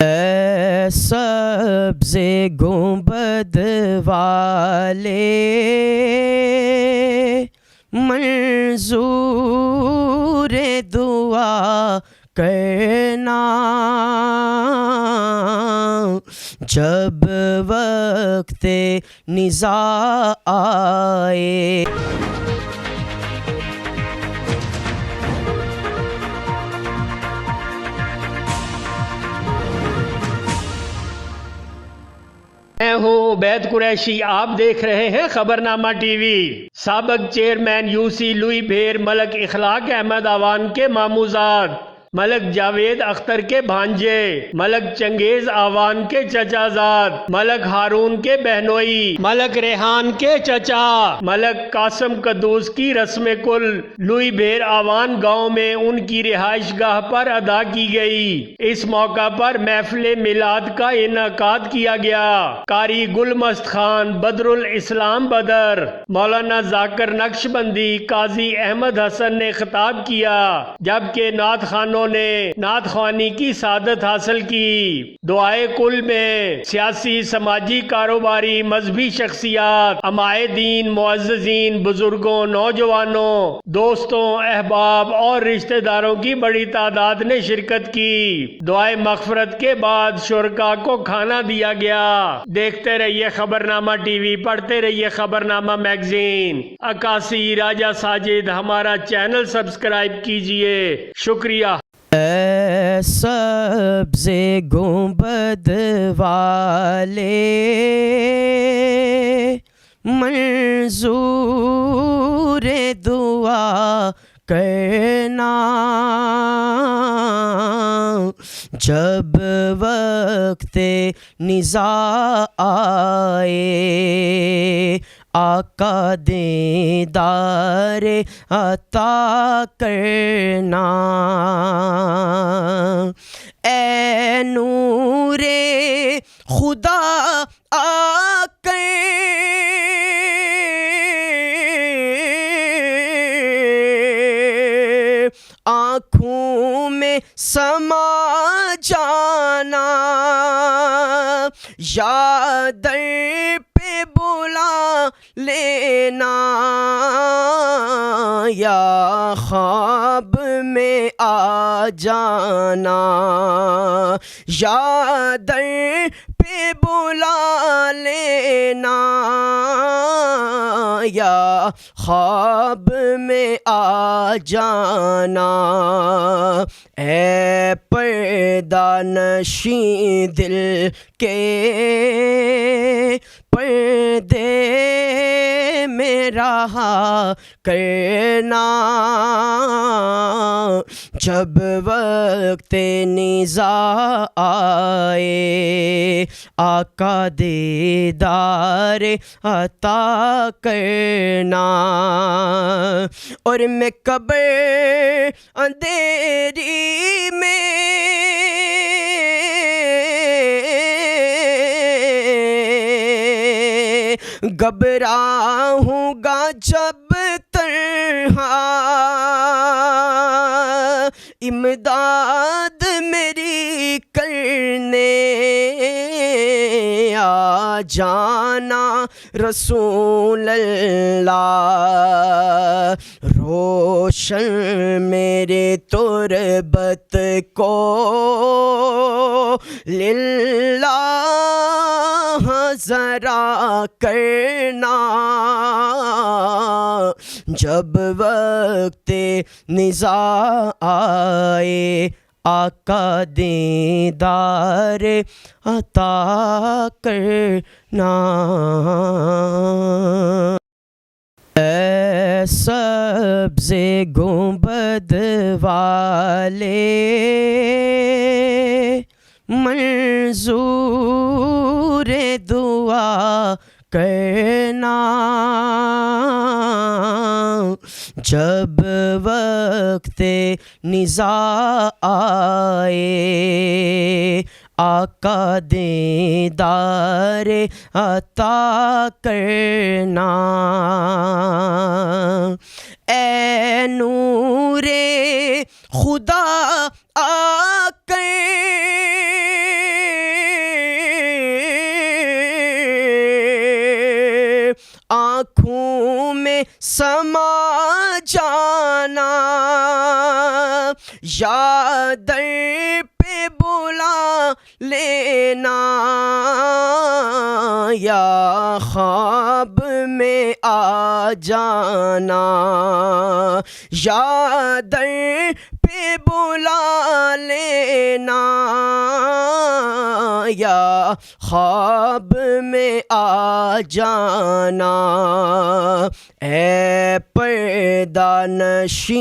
ऐ सब्ज़े गुंबद वाले मंजूर दुआ करना, जब वक्ते निज़ा आए। मैं हूँ उबैद कुरैशी। आप देख रहे हैं खबरनामा टीवी। साबिक चेयरमैन यूसी लुई भेर मलक इखलाक अहमद आवान के मामूजाद, मलक जावेद अख्तर के भांजे, मलक चंगेज आवान के चचाजाद, मलक हारून के बहनोई, मलक रेहान के चचा, मलक कासम कद्दूस की रस्म कुल लुई भेर आवान गांव में उनकी रिहाइश गाह पर अदा की गई। इस मौका पर महफिल मिलाद का इनाकाद किया गया। कारी गुलमस्त खान, बदरुल इस्लाम बदर, मौलाना जाकिर नक्शबंदी, काजी अहमद हसन ने खिताब किया, जबकि नात खानों ने नात ख्वानी की सादत हासिल की। दुआए कुल में सियासी, समाजी, कारोबारी, मजहबी शख्सियात, अमायदीन, मुअज्जिजीन, बुजुर्गों, नौजवानों, दोस्तों, अहबाब और रिश्तेदारों की बड़ी तादाद ने शिरकत की। दुआए मगफरत के बाद शुरका को खाना दिया गया। देखते रहिए खबरनामा टीवी, पढ़ते रहिए खबरनामा मैगजीन। अकासी राजा साजिद, हमारा चैनल सब्सक्राइब कीजिए। शुक्रिया। ऐ सब्ज़े गुंबद वाले मंजूर दुआ करना, जब वक्ते निज़ा आए। आका दीदारे अता करना, ऐ नूरे खुदा आकर आँखों में समा जाना, या दर पे बुला लेना, या ख्वाब में आ जाना, या दर पे बुला लेना, या ख्वाब में आ जाना। ऐ पर्दा नशी दिल के पर्दे में रहा करना, जब वक्ते निज़ा आए। आका दीदारे अता करना, और मैं कब्र अंधेरी में घबराऊंगा जब तन्हा, इमदाद मेरी करने आ जाना रसूल अल्लाह। रोशन मेरे तुरबत को लिल्लाह ज़रा करना, जब वक्ते निज़ा आए। आका दीदारे अता करना। ऐ सब्ज़े गुंबद वाले मंजूर दुआ करना, जब वक्ते निज़ा आए। आका दीदारे अता करना, ऐ नूरे खुदा आकर समा जाना, या दर पे बुला लेना, या ख्वाब में आ जाना, या दर पे बुला लेना, या ख्वाब में आ जाना। ए पर्दा नशी